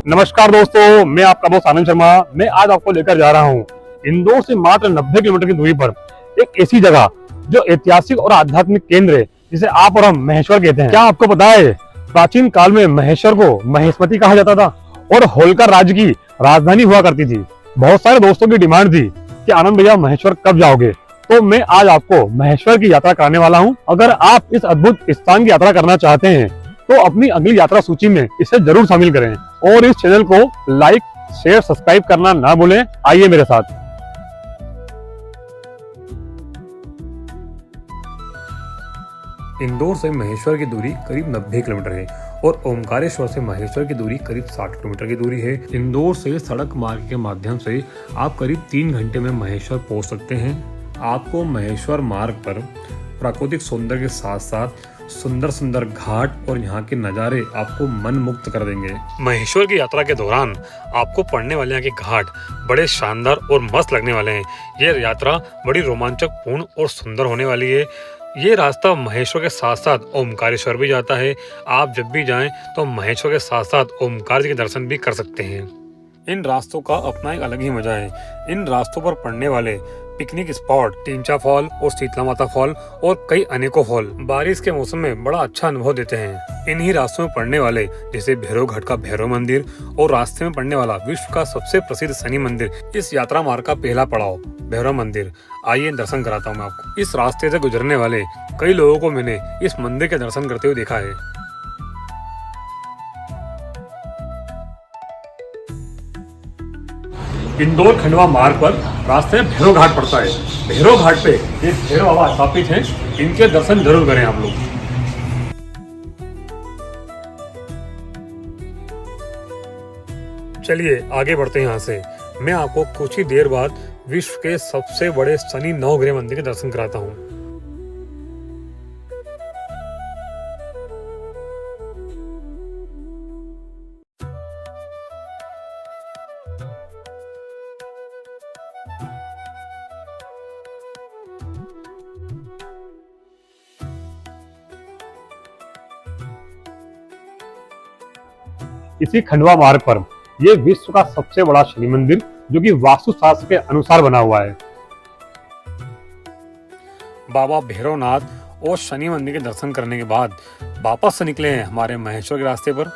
नमस्कार दोस्तों, मैं आपका दोस्त आनंद शर्मा। मैं आज आपको लेकर जा रहा हूँ इंदौर से मात्र 90 किलोमीटर की दूरी पर एक ऐसी जगह जो ऐतिहासिक और आध्यात्मिक केंद्र है, जिसे आप और हम महेश्वर कहते हैं। क्या आपको पता है, प्राचीन काल में महेश्वर को महेशमती कहा जाता था और होलकर राज्य की राजधानी हुआ करती थी। बहुत सारे दोस्तों की डिमांड थी कि आनंद भैया महेश्वर कब जाओगे, तो मैं आज आपको महेश्वर की यात्रा कराने वाला हूँ। अगर आप इस अद्भुत स्थान की यात्रा करना चाहते हैं तो अपनी अगली यात्रा सूची में इसे जरूर शामिल करें और इस चैनल को लाइक, शेयर, सब्सक्राइब करना ना भूलें। आइए मेरे साथ। इंदौर से महेश्वर की दूरी करीब 90 किलोमीटर है और ओमकारेश्वर से महेश्वर की दूरी करीब 60 किलोमीटर की दूरी है। इंदौर से सड़क मार्ग के माध्यम से आप करीब 3 घंटे में महेश्वर पहुंच सकते हैं। आपको महेश्वर मार्ग पर प्राकृतिक सौंदर्य के साथ साथ सुंदर सुंदर घाट और यहाँ के नज़ारे आपको मन मुक्त कर देंगे। महेश्वर की यात्रा के दौरान आपको पड़ने वाले यहाँ के घाट बड़े शानदार और मस्त लगने वाले हैं। ये यात्रा बड़ी रोमांचक पूर्ण और सुंदर होने वाली है। ये रास्ता महेश्वर के साथ साथ ओमकारेश्वर भी जाता है। आप जब भी जाएं तो महेश्वर के साथ साथ ओमकार जी के दर्शन भी कर सकते हैं। इन रास्तों का अपना एक अलग ही मजा है। इन रास्तों पर पड़ने वाले पिकनिक स्पॉट टीमचा फॉल और शीतला माता फॉल और कई अनेकों फॉल बारिश के मौसम में बड़ा अच्छा अनुभव देते हैं। इन्हीं रास्तों में पड़ने वाले जैसे भैरव घाट का भैरव मंदिर और रास्ते में पड़ने वाला विश्व का सबसे प्रसिद्ध शनि मंदिर, इस यात्रा मार्ग का पहला पड़ाव भैरव मंदिर। आइए दर्शन कराता हूँ मैं आपको। इस रास्ते से गुजरने वाले कई लोगों को मैंने इस मंदिर के दर्शन करते हुए देखा है। इंदौर खंडवा मार्ग पर रास्ते में भैरव घाट पड़ता है। भैरव घाट पे ये भैरव बाबा स्थापित हैं, इनके दर्शन जरूर करें आप लोग। चलिए आगे बढ़ते हैं। यहाँ से मैं आपको कुछ ही देर बाद विश्व के सबसे बड़े शनि नवग्रह मंदिर के दर्शन कराता हूँ। इसी खंडवा मार्ग पर यह विश्व का सबसे बड़ा शनि मंदिर, जो कि वास्तुशास्त्र के अनुसार बना हुआ है। बाबा भैरवनाथ और शनि मंदिर के दर्शन करने के बाद वापस से निकले हैं हमारे महेश्वर के रास्ते पर।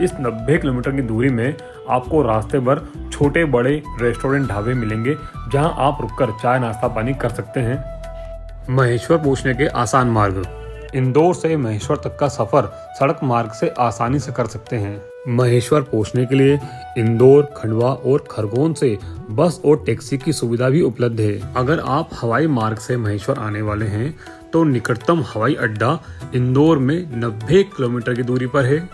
इस 90 किलोमीटर की दूरी में आपको रास्ते पर छोटे बड़े रेस्टोरेंट, ढाबे मिलेंगे, जहां आप रुककर चाय नाश्ता पानी कर सकते हैं। महेश्वर पहुंचने के आसान मार्ग। इंदौर से महेश्वर तक का सफर सड़क मार्ग से आसानी से कर सकते हैं। महेश्वर पहुंचने के लिए इंदौर, खंडवा और खरगोन से बस और टैक्सी की सुविधा भी उपलब्ध है। अगर आप हवाई मार्ग से महेश्वर आने वाले हैं तो निकटतम हवाई अड्डा इंदौर में 90 किलोमीटर की दूरी पर है।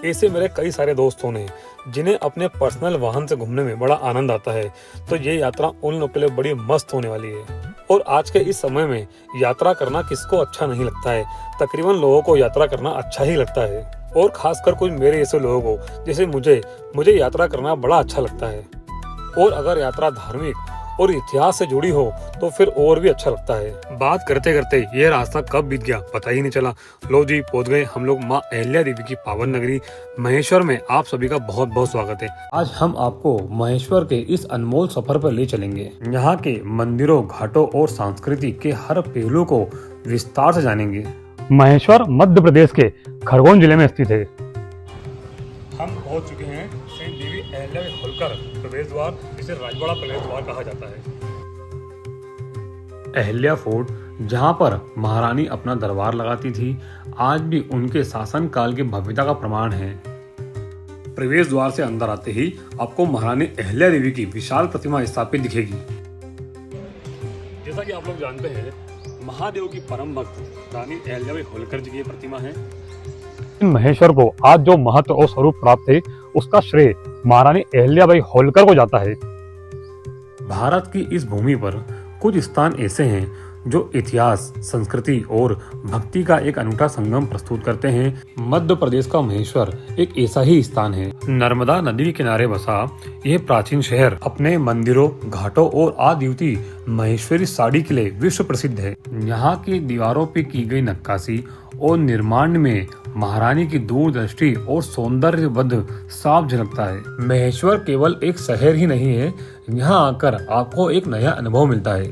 ऐसे मेरे कई सारे दोस्तों ने जिन्हें अपने पर्सनल वाहन से घूमने में बड़ा आनंद आता है, तो ये यात्रा उन लोगों के लिए बड़ी मस्त होने वाली है। और आज के इस समय में यात्रा करना किसको अच्छा नहीं लगता है। तकरीबन लोगों को यात्रा करना अच्छा ही लगता है, और खासकर कुछ मेरे ऐसे लोगों को जैसे मुझे यात्रा करना बड़ा अच्छा लगता है। और अगर यात्रा धार्मिक और इतिहास से जुड़ी हो तो फिर और भी अच्छा लगता है। बात करते करते ये रास्ता कब बीत गया पता ही नहीं चला। लो जी, पहुंच गए हम लोग माँ अहिल्या देवी की पावन नगरी महेश्वर में। आप सभी का बहुत बहुत स्वागत है। आज हम आपको महेश्वर के इस अनमोल सफर पर ले चलेंगे। यहाँ के मंदिरों, घाटों और संस्कृति के हर पहलू को विस्तार से जानेंगे। महेश्वर मध्य प्रदेश के खरगोन जिले में स्थित है। हम पहुंच चुके हैं श्री देवी अहिल्या होलकर प्रवेश द्वार, जिसे राजवाड़ा प्रवेश द्वार कहा जाता है। अहिल्या फोर्ट जहां पर महारानी अपना दरबार लगाती थी, आज भी उनके शासन काल की भव्यता का प्रमाण है। प्रवेश द्वार से अंदर आते ही आपको महारानी अहिल्या देवी की विशाल प्रतिमा स्थापित दिखेगी। जैसा कि आप लोग जानते हैं, महादेव की परम भक्त रानी अहिल्याबाई होलकर जी की प्रतिमा है। महेश्वर को आज जो महत्व और स्वरूप प्राप्त है, उसका श्रेय महारानी अहिल्याबाई होलकर को जाता है। भारत की इस भूमि पर कुछ स्थान ऐसे हैं जो इतिहास, संस्कृति और भक्ति का एक अनूठा संगम प्रस्तुत करते हैं। मध्य प्रदेश का महेश्वर एक ऐसा ही स्थान है। नर्मदा नदी के किनारे बसा यह प्राचीन शहर अपने मंदिरों, घाटों और अद्वितीय महेश्वरी साड़ी के लिए विश्व प्रसिद्ध है। यहाँ की दीवारों पर की गई नक्काशी और निर्माण में महारानी की दूरदृष्टि और सौंदर्य बध साफ झलकता है। महेश्वर केवल एक शहर ही नहीं है, यहाँ आकर आपको एक नया अनुभव मिलता है।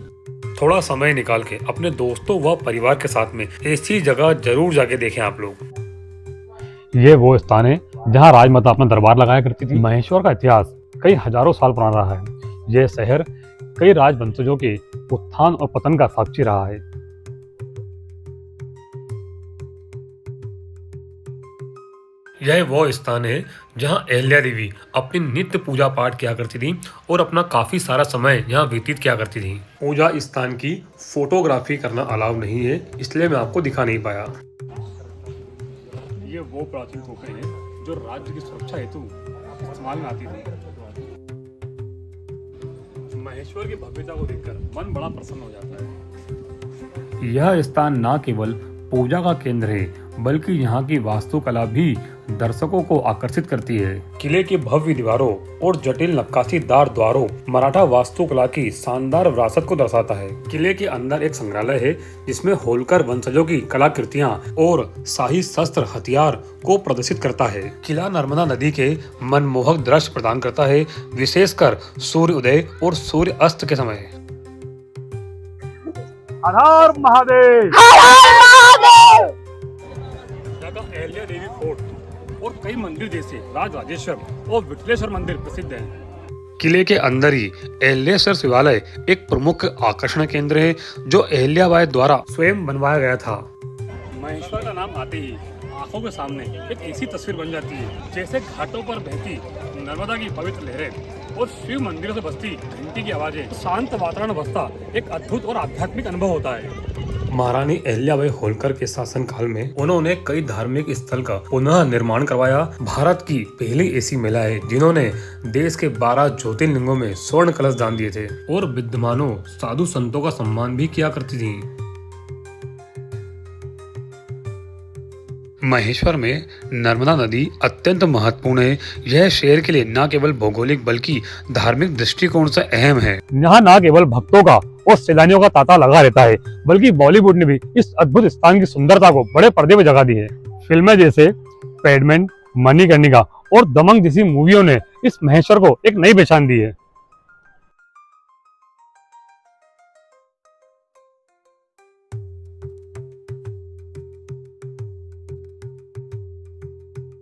थोड़ा समय निकाल के अपने दोस्तों व परिवार के साथ में ऐसी जगह जरूर जाके देखें आप लोग। ये वो स्थान है जहाँ राजमाता अपना दरबार लगाया करती थी। महेश्वर का इतिहास कई हजारों साल पुराना रहा है। यह शहर कई राजवंशजों के उत्थान और पतन का साक्षी रहा है। यह वो स्थान है जहां अहिल्या देवी अपनी नित्य पूजा पाठ किया करती थी और अपना काफी सारा समय यहां व्यतीत किया करती थी। पूजा स्थान की फोटोग्राफी करना अलाउ नहीं है, इसलिए मैं आपको दिखा नहीं पाया। ये वो प्राचीन तोपें हैं जो राज्य की सुरक्षा हेतु इस्तेमाल में आती थी। महेश्वर की भव्यता को देखकर मन बड़ा प्रसन्न हो जाता है। यह स्थान न केवल पूजा का केंद्र है, बल्कि यहाँ की वास्तुकला भी दर्शकों को आकर्षित करती है। किले की भव्य दीवारों और जटिल नक्काशीदार द्वारों मराठा वास्तुकला की शानदार विरासत को दर्शाता है। किले के अंदर एक संग्रहालय है जिसमें होलकर वंशजों की कलाकृतियां और शाही शस्त्र हथियार को प्रदर्शित करता है। किला नर्मदा नदी के मनमोहक दृश्य प्रदान करता है, विशेषकर सूर्य उदय और सूर्य अस्त के समय। हर हर महादेव। अहिल्या देवी फोर्ट और कई मंदिर जैसे राजराजेश्वर और विठलेश्वर मंदिर प्रसिद्ध हैं। किले के अंदर ही अहिल्याश्वर शिवालय एक प्रमुख आकर्षण केंद्र है जो अहिल्याबाई द्वारा स्वयं बनवाया गया था। महेश्वर का नाम आते ही आंखों के सामने एक ऐसी तस्वीर बन जाती है जैसे घाटों पर बहती नर्मदा की पवित्र लहरें और शिव मंदिरों से बजती घंटी की आवाजें, शांत वातावरण बसता एक अद्भुत और आध्यात्मिक अनुभव होता है। महारानी अहिल्याबाई होलकर के शासनकाल में उन्होंने कई धार्मिक स्थल का पुनः निर्माण करवाया। भारत की पहली ऐसी महिला है जिन्होंने देश के 12 ज्योतिर्लिंगों में स्वर्ण कलश दान दिए थे और विद्वानों, साधु संतों का सम्मान भी किया करती थी। महेश्वर में नर्मदा नदी अत्यंत महत्वपूर्ण है। यह शहर के लिए न केवल भौगोलिक बल्कि धार्मिक दृष्टिकोण से अहम है। यहाँ न केवल भक्तों का और सैलानियों का तांता लगा रहता है, बल्कि बॉलीवुड ने भी इस अद्भुत स्थान की सुंदरता को बड़े पर्दे पर जगह दी है। फिल्में जैसे पैडमैन, मणिकर्णिका और दमंग जैसी मूवियों ने इस महेश्वर को एक नई पहचान दी है।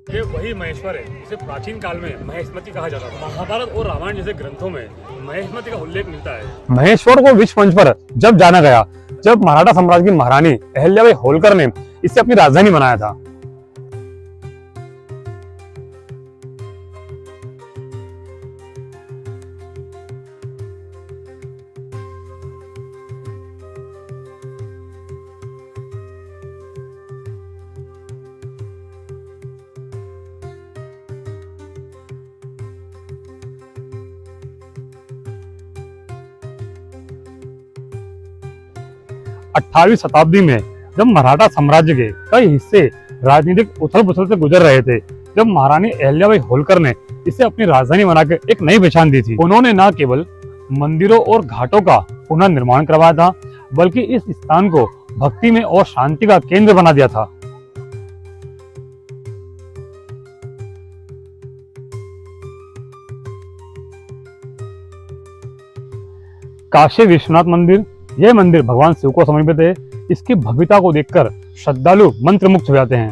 ये वही महेश्वर है जिसे प्राचीन काल में महेशमती कहा जाता था। महाभारत और रामायण जैसे ग्रंथों में महेशमती का उल्लेख मिलता है। महेश्वर को विश्व मंच पर जब जाना गया, जब मराठा साम्राज्य की महारानी अहिल्याबाई होलकर ने इसे अपनी राजधानी बनाया था। अठारहवीं शताब्दी में जब मराठा साम्राज्य के कई हिस्से राजनीतिक उथल पुथल से गुजर रहे थे, जब महारानी अहिल्याबाई होलकर ने इसे अपनी राजधानी बनाकर एक नई पहचान दी थी। उन्होंने न केवल मंदिरों और घाटों का पुनः निर्माण करवाया था, बल्कि इस स्थान को भक्ति में और शांति का केंद्र बना दिया था। काशी विश्वनाथ मंदिर, यह मंदिर भगवान शिव को समर्पित है। इसकी भव्यता को देखकर श्रद्धालु मंत्रमुग्ध हो जाते हैं।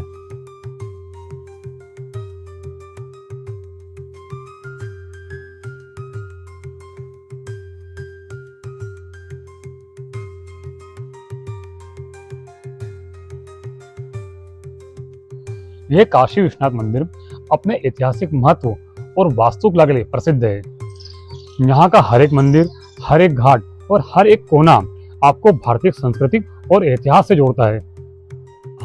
यह काशी विश्वनाथ मंदिर अपने ऐतिहासिक महत्व और वास्तुकला के लिए प्रसिद्ध है। यहाँ का हर एक मंदिर, हर एक घाट और हर एक कोना आपको भारतीय संस्कृति और इतिहास से जोड़ता है।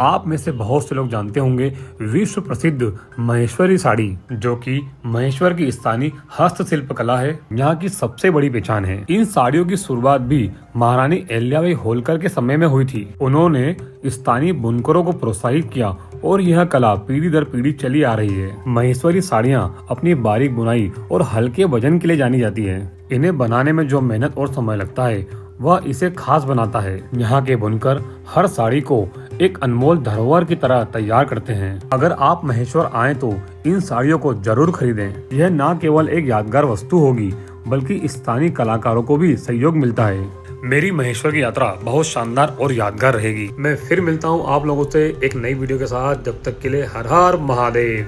आप में से बहुत से लोग जानते होंगे विश्व प्रसिद्ध महेश्वरी साड़ी, जो कि महेश्वर की स्थानीय हस्तशिल्प कला है, यहाँ की सबसे बड़ी पहचान है। इन साड़ियों की शुरुआत भी महारानी अहिल्याबाई होलकर के समय में हुई थी। उन्होंने स्थानीय बुनकरों को प्रोत्साहित किया और यह कला पीढ़ी दर पीढ़ी चली आ रही है। महेश्वरी साड़ियाँ अपनी बारीक बुनाई और हल्के वजन के लिए जानी जाती है। इन्हें बनाने में जो मेहनत और समय लगता है वह इसे खास बनाता है। यहाँ के बुनकर हर साड़ी को एक अनमोल धरोहर की तरह तैयार करते हैं। अगर आप महेश्वर आए तो इन साड़ियों को जरूर खरीदें। यह न केवल एक यादगार वस्तु होगी बल्कि स्थानीय कलाकारों को भी सहयोग मिलता है। मेरी महेश्वर की यात्रा बहुत शानदार और यादगार रहेगी। मैं फिर मिलता हूँ आप लोगों से एक नई वीडियो के साथ। जब तक के लिए हर हर महादेव।